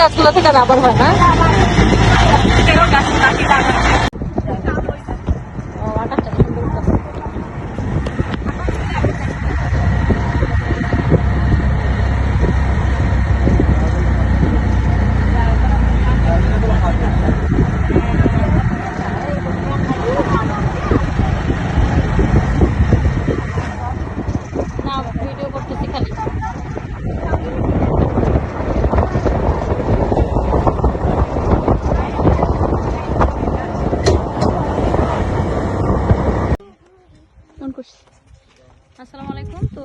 গাছগুলো থেকে রাবার হয় না? ভিডিও করতেছি খালি। আসসালামু আলাইকুম। তো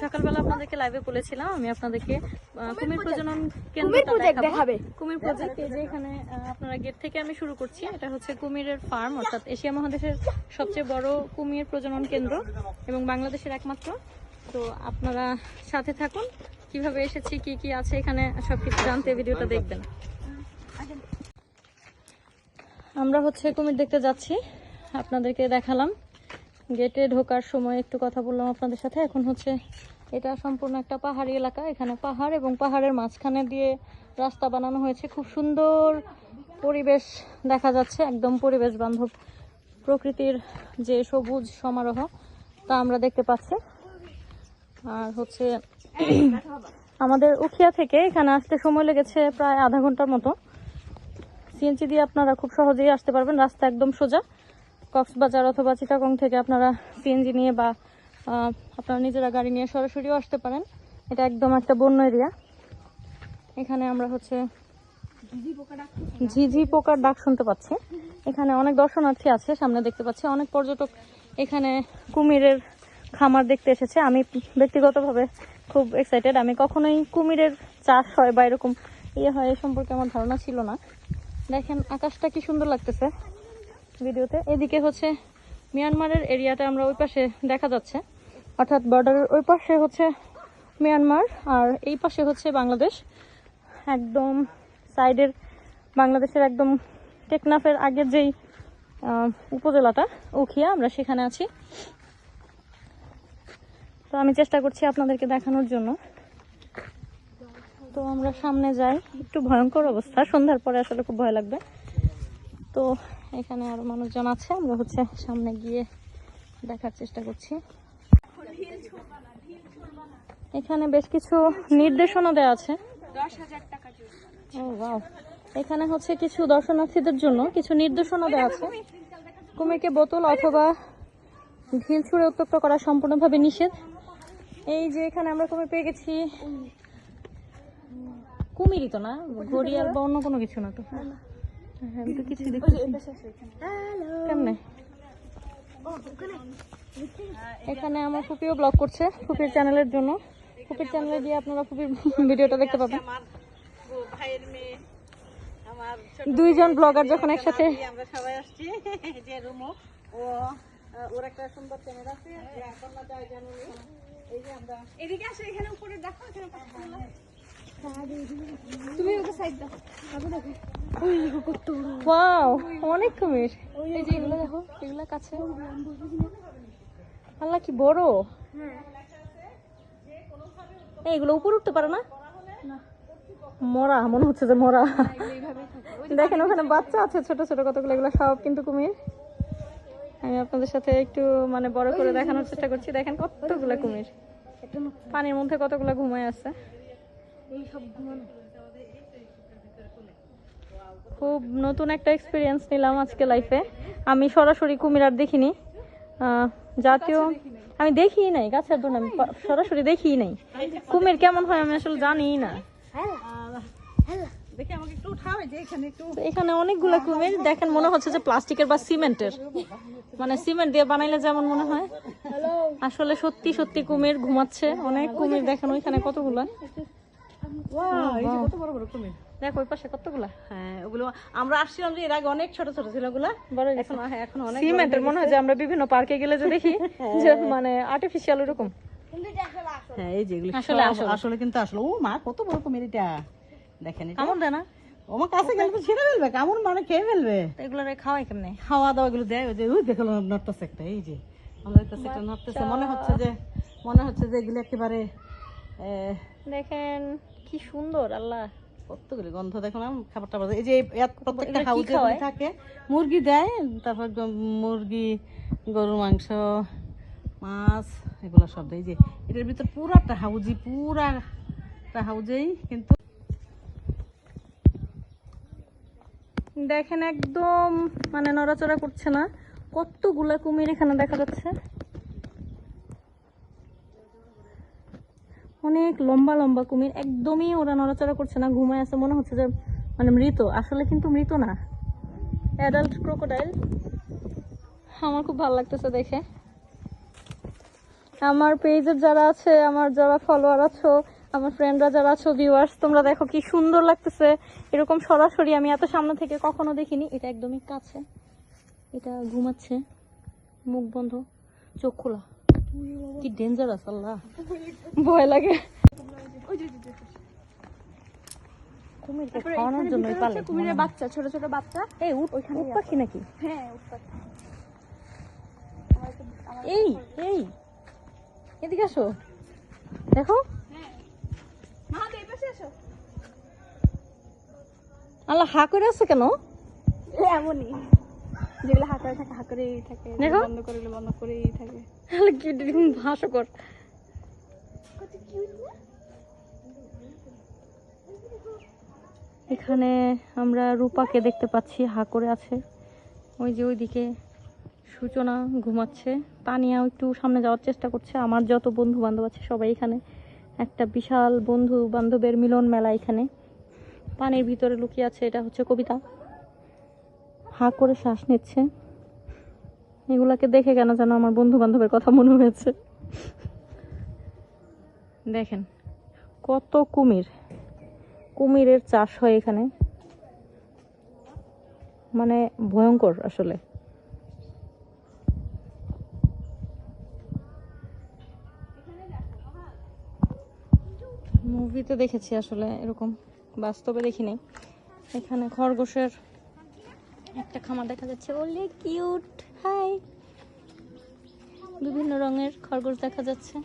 সকালবেলা আপনাদেরকে লাইভে বলেছিলাম আমি আপনাদেরকে কুমির প্রজনন কেন্দ্রটা দেখাবো। কুমির প্রজেক্ট, এই যে এখানে আপনারা গেট থেকে আমি শুরু করছি। এটা হচ্ছে কুমিরের ফার্ম, অর্থাৎ এশিয়া মহাদেশের সবচেয়ে বড় কুমির প্রজনন কেন্দ্র এবং বাংলাদেশের একমাত্র। তো আপনারা সাথে থাকুন, কিভাবে এসেছি, কি কি আছে এখানে সবকিছু জানতে ভিডিওটা দেখবেন। আমরা হচ্ছে কুমির দেখতে যাচ্ছি, আপনাদেরকে দেখালাম। গেটে ঢোকার সময় একটু কথা বললাম আপনাদের সাথে। এখন হচ্ছে এটা সম্পূর্ণ একটা পাহাড়ি এলাকা, এখানে পাহাড় এবং পাহাড়ের মাঝখানে দিয়ে রাস্তা বানানো হয়েছে। খুব সুন্দর পরিবেশ দেখা যাচ্ছে, একদম পরিবেশ বান্ধব প্রকৃতির যে সবুজ সমারোহ তা আমরা দেখতে পাচ্ছি। আর হচ্ছে আমাদের উখিয়া থেকে এখানে আসতে সময় লেগেছে প্রায় আধা ঘন্টার মতো। সিএনজি দিয়ে আপনারা খুব সহজেই আসতে পারবেন, রাস্তা একদম সোজা। কক্সবাজার অথবা চিটাগং থেকে আপনারা সিএনজি নিয়ে বা আপনারা নিজেরা গাড়ি নিয়ে সরাসরিও আসতে পারেন। এটা একদম একটা বন্য এরিয়া। এখানে আমরা হচ্ছে ঝিঝি পোকার ডাক শুনতে পাচ্ছি। এখানে অনেক দর্শনার্থী আছে, সামনে দেখতে পাচ্ছি অনেক পর্যটক এখানে কুমিরের খামার দেখতে এসেছে। আমি ব্যক্তিগতভাবে খুব এক্সাইটেড। আমি কখনোই কুমিরের চাষ হয় বা এরকম ইয়ে হয় এই সম্পর্কে আমার ধারণা ছিল না। দেখেন আকাশটা কি সুন্দর লাগতেছে ভিডিওতে। এদিকে হচ্ছে মিয়ানমারের এরিয়াটা আমরা ওই পাশে দেখা যাচ্ছে, অর্থাৎ বর্ডারের ওই পাশে হচ্ছে মিয়ানমার আর এই পাশে হচ্ছে বাংলাদেশ। একদম সাইডের বাংলাদেশের একদম টেকনাফের আগের যেই উপজেলাটা উখিয়া, আমরা সেখানে আছি। তো আমি চেষ্টা করছি আপনাদেরকে দেখানোর জন্য। তো আমরা সামনে যাই, একটু ভয়ঙ্কর অবস্থা, সন্ধ্যার পরে আসলে খুব ভয় লাগবে। তো এখানে আরো মানুষজন আছে, আমরা হচ্ছে সামনে গিয়ে দেখার চেষ্টা করছি। এখানে বেশ কিছু নির্দেশনা দেওয়া আছে। ও ওয়াও, এখানে হচ্ছে কিছু দর্শনার্থীদের জন্য কিছু নির্দেশনা দেওয়া আছে। কুমিরকে বোতল অথবা ঢিল ছুঁড়ে উত্ত্যক্ত করা সম্পূর্ণভাবে নিষেধ। এই যে এখানে আমরা কুমির পেয়ে গেছি। কুমিরই তো না, ঘড়িয়াল বা অন্য কোনো কিছু না তো। আমি তো কিছু দেখছি কেমনে। এখানে আমার ফুপিও ব্লগ করছে ফুপির চ্যানেলের জন্য। ফুপির চ্যানেলে গিয়ে আপনারা ফুপির ভিডিওটা দেখতে পাবেন। দুইজন ব্লগার যখন একসাথে আমরা সবাই আসছি, যে রুমো ও ওর একটা সুন্দর চ্যানেল আছে, এই যে আমরা এদিকে আসো, এখানে উপরে দেখো, এখানে তুমি ওকে সাইড দাও, আমি দেখো। ওই দেখো কত ওয়াও, অনেক কুমির। এই যে এগুলো দেখো, এগুলো কাছে। আল্লাহ কি বড়। এইগুলো উপরে উঠতে পারে না? মরা মনে হচ্ছে যে মরা। দেখেন ওখানে বাচ্চা আছে ছোট ছোট কতগুলো, এগুলো সব কিন্তু কুমির। আমি আপনাদের সাথে একটু মানে বড় করে দেখানোর চেষ্টা করছি। দেখেন কতগুলো কুমির পানির মধ্যে, কতগুলো ঘুমায় আছে। খুব নতুন একটা এক্সপিরিয়েন্স নিলাম আজকে লাইফে। আমি সরাসরি কুমির আর দেখিনি, জাতীয় আমি দেখিই নাই, গাছের জন্য আমি সরাসরি দেখিই নাই। কুমির কেমন হয় আমি আসলে জানিই না। এখানে অনেকগুলো কুমির দেখেন, মনে হচ্ছে যে প্লাস্টিকের বা সিমেন্টের, মানে সিমেন্ট দিয়ে বানাইলে যেমন মনে হয়, আসলে সত্যি সত্যি কুমির ঘুমাচ্ছে। অনেক কুমির দেখেন ওইখানে কতগুলো। দেখো ওই পাশে কতগুলা। হ্যাঁ ওগুলো আমরা আসছিলাম যে এর আগে অনেক ছোট ছোট ছিল, ওগুলা বড় এখন অনেক সিমেন্টের। মনে হয় যে আমরা বিভিন্ন পার্কে গেলে যে দেখি যে মানে আর্টিফিশিয়াল এরকম। হ্যাঁ এই যেগুলো আসলে আসলে কিন্তু আসলে ও মা কত বড় কুমির এটা দেখেন। কেমন দেয় না আমার কাছে গেলে তো ছিঁড়ে ফেলবে, কেমন মানে খেয়ে ফেলবে। এগুলো খাওয়াই কেমনে? খাওয়া দাওয়া এগুলো দেয়। ওই যে ওই দেখো নড়তেছে একটা, এই যে আমরা একটা নড়তেছে, মনে হচ্ছে যে এগুলো একেবারে দেখেন কি সুন্দর। আল্লাহ কতগুলি গন্ধ দেখো না, খাবার টাবার এই যে প্রত্যেকটা হাউজে থাকে, মুরগি দেয়, তারপর মুরগি, গরুর মাংস, মাছ, এগুলো সব দেয়। যে এটার ভিতর পুরাটা হাউজি, পুরাটা হাউজেই কিন্তু দেখেন একদম মানে নড়াচড়া করছে না, কতগুলা কুমির এখানে দেখা যাচ্ছে, অনেক লম্বা লম্বা কুমির, একদমই ওরা নড়াচড়া করছে না, ঘুমায় আছে, মনে হচ্ছে যে মানে মৃত, আসলে কিন্তু মৃত না, অ্যাডাল্ট ক্রোকোডাইল। আমার খুব ভালো লাগতেছে দেখে। আমার পেজের যারা আছে, আমার যারা ফলোয়ার আছো, আমার ফ্রেন্ডরা যারা আছো, ভিউয়ার্স, তোমরা দেখো কি সুন্দর লাগতেছে, এরকম সরাসরি আমি এত সামনে থেকে কখনো দেখিনি। এটা একদমই কাছে, এটা ঘুমাচ্ছে, মুখ বন্ধ, চোখ খোলা, কি ডেঞ্জারাস, আল্লাহ ভয় লাগে। কুমিরকে খাওয়ানোর জন্যই পালে, কুমিরের বাচ্চা, ছোট ছোট বাচ্চা। এই উট পাখি নাকি? হ্যাঁ, উট পাখি। এই এই এদিকে আসো, দেখো মা, এই পাশে এসো। আল্লাহ হা করে আছে কেন? এমনই, যেগুলো হাঁকড়ে থাকে হাঁকড়েই থাকে, দেখো। বন্ধ করলে বন্ধ করেই থাকে। তাহলে কি হাস্যকর। কত কিউট না? এখানে আমরা রূপাকে দেখতে পাচ্ছি, হা করে আছে। ওই যে ওইদিকে সূচনা ঘুমাচ্ছে, তানিয়াও একটু সামনে যাওয়ার চেষ্টা করছে। আমার যত বন্ধু বান্ধব আছে সবাই এখানে, একটা বিশাল বন্ধু বান্ধবের মিলন মেলা এখানে। পানির ভিতরে লুকিয়ে আছে, এটা হচ্ছে কবিতা, হা করে শ্বাস নিচ্ছে। এগুলাকে দেখে কেন যেন আমার বন্ধু বান্ধবের কথা মনে হয়েছে। দেখেন কত কুমির, কুমিরের চাষ হয় এখানে, মানে ভয়ঙ্কর আসলে। মুভিতে দেখেছি আসলে, এরকম বাস্তবে দেখিনি। এখানে খরগোশের একটা খামার দেখা যাচ্ছে, ওলে কিউট, হাই, বিভিন্ন রঙের খরগোশ দেখা যাচ্ছে।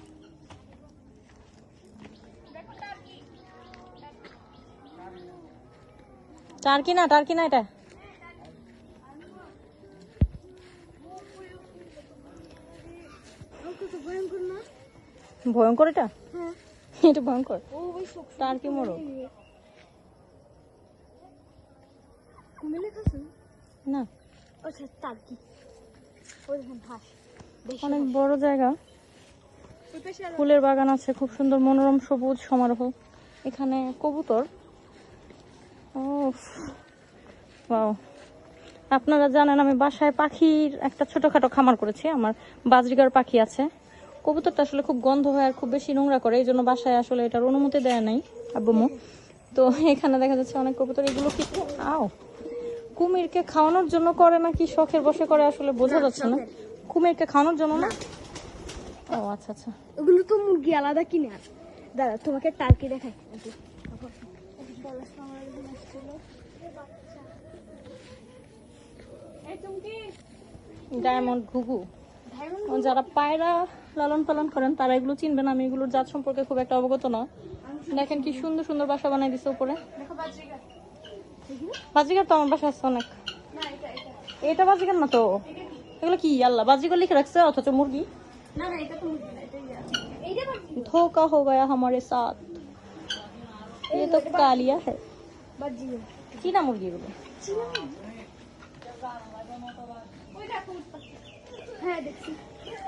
টার্কি না, টার্কি না, এটা ভয়ঙ্কর, এটা এটা ভয়ঙ্কর, টার্কি মোরগ কুমির খাচ্ছে না, আচ্ছা, টার্কি। ওই দেখুন হাঁস, অনেক বড় জায়গা, ওই পাশে আর ফুলের বাগান আছে, খুব সুন্দর মনোরম সবুজ সমারোহ। এখানে কবুতর, ও ওয়াও। আপনারা জানেন আমি বাসায় পাখির একটা ছোটখাটো খামার করেছি, আমার বাজরিগার পাখি আছে। কবুতরটা আসলে খুব গন্ধ হয় আর খুব বেশি নোংরা করে, এই জন্য বাসায় আসলে এটার অনুমতি দেয় নাই আব্বুমু। তো এখানে দেখা যাচ্ছে অনেক কবুতর, এগুলো কি আও কুমিরকে খাওয়ানোর জন্য করে নাকি শখের বসে করে আসলে বোঝা যাচ্ছে না। কুমিরকে খাওয়ানোর জন্য না, ও আচ্ছা আচ্ছা। ওগুলো তো মুরগি আলাদা কিনে আর। দাঁড়া, তোমাকে টার্কি দেখাই। ডায়মন্ড ঘুঘু, যারা পায়রা লালন পালন করেন তারা এগুলো চিনবেন, আমি এগুলোর জাত সম্পর্কে খুব একটা অবগত না। দেখেন কি সুন্দর সুন্দর বাসা বানাই দিছে উপরে। বাজিগার তো আমার বাসা আছে অনেক। এটা বাজিগার না তো, এগুলো কি আল্লাহ বাজিগার লিখে রাখছে, অথচ মুরগি। না না, এটা তো মুরগি না, এটা धोखा हो गया हमारे साथ, ये तो कालिया है। বাজিয়ে চীনা মুরগি এগুলো। হ্যাঁ, দেখছি।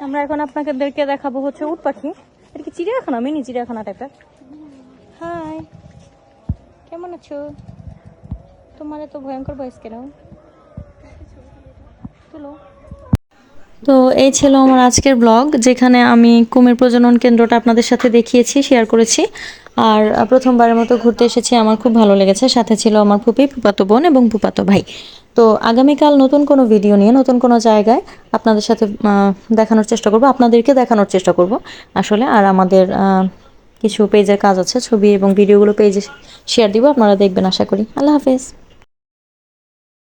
আমরা এখন আপনাদেরকে দেখাবো হচ্ছে উট পাখি। এটা কি চিড়িয়াখানা, মিনি চিড়িয়াখানা টাইপের। হাই, কেমন আছো? তোমার এত ভয়ঙ্কর ভয়েস কেন? তুলো। তো এই ছিল আমার আজকের ব্লগ, যেখানে আমি কুমির প্রজনন কেন্দ্রটা আপনাদের সাথে দেখিয়েছি, শেয়ার করেছি। আর প্রথমবারের মতো ঘুরতে এসেছি, আমার খুব ভালো লেগেছে। সাথে ছিল আমার ফুপি, ফুপাতো বোন এবং ফুপাতো ভাই। তো আগামীকাল নতুন কোনো ভিডিও নিয়ে নতুন কোনো জায়গায় আপনাদের সাথে দেখানোর চেষ্টা করব, আপনাদেরকে দেখানোর চেষ্টা করব আসলে। আর আমাদের কিছু পেজের কাজ আছে, ছবি এবং ভিডিওগুলো পেজে শেয়ার দিব, আপনারা দেখবেন আশা করি। আল্লাহ হাফেজ।